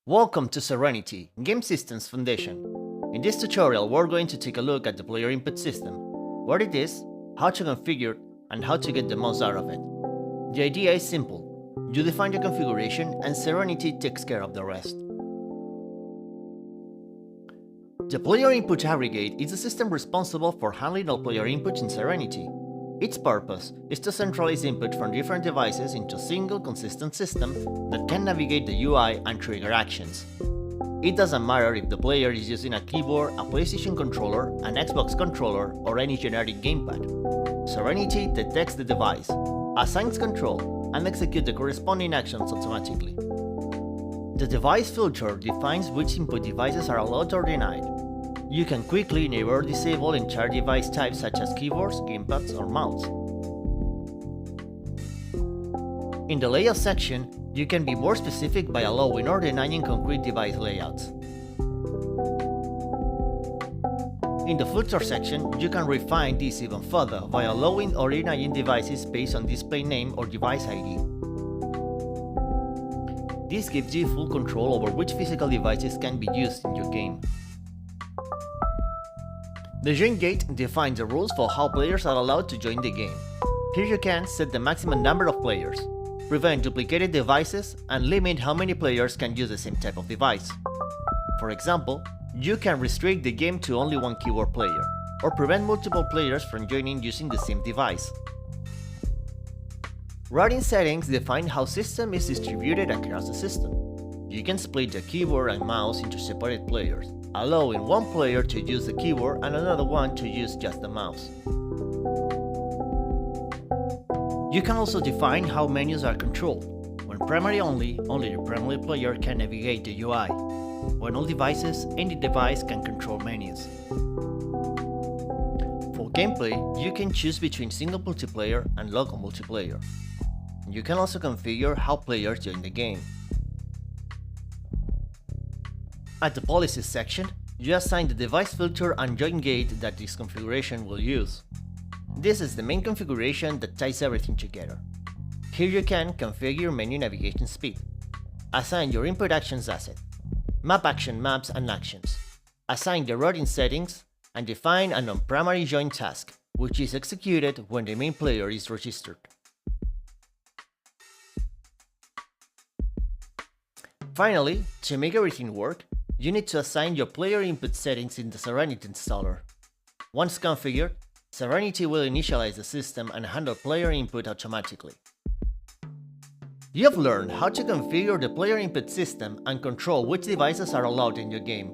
Welcome to Serenity, Game Systems Foundation. In this tutorial, we're going to take a look at the player input system, what it is, how to configure, and how to get the most out of it. The idea is simple. You define the configuration and Serenity takes care of the rest. The player input aggregate is the system responsible for handling all player inputs in Serenity. Its purpose is to centralize input from different devices into a single consistent system that can navigate the UI and trigger actions. It doesn't matter if the player is using a keyboard, a PlayStation controller, an Xbox controller, or any generic gamepad. Serenity detects the device, assigns control, and executes the corresponding actions automatically. The device filter defines which input devices are allowed or denied. You can quickly enable or disable entire device types such as keyboards, gamepads, or mouse. In the layout section, you can be more specific by allowing or denying concrete device layouts. In the filter section, you can refine this even further by allowing or denying devices based on display name or device ID. This gives you full control over which physical devices can be used in your game. The join gate defines the rules for how players are allowed to join the game. Here you can set the maximum number of players, prevent duplicated devices, and limit how many players can use the same type of device. For example, you can restrict the game to only one keyboard player, or prevent multiple players from joining using the same device. Routing settings define how system is distributed across the system. You can split the keyboard and mouse into separate players, allowing one player to use the keyboard and another one to use just the mouse. You can also define how menus are controlled. When primary only the primary player can navigate the UI. When all devices, any device can control menus. For gameplay, you can choose between single multiplayer and local multiplayer. You can also configure how players join the game. At the policies section, you assign the device filter and join gate that this configuration will use. This is the main configuration that ties everything together. Here you can configure menu navigation speed, assign your input actions asset, map action maps and actions, assign the routing settings, and define a non-primary join task, which is executed when the main player is registered. Finally, to make everything work, you need to assign your player input settings in the Serenity installer. Once configured, Serenity will initialize the system and handle player input automatically. You have learned how to configure the player input system and control which devices are allowed in your game.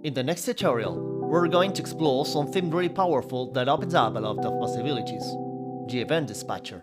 In the next tutorial, we're going to explore something very powerful that opens up a lot of possibilities: the event dispatcher.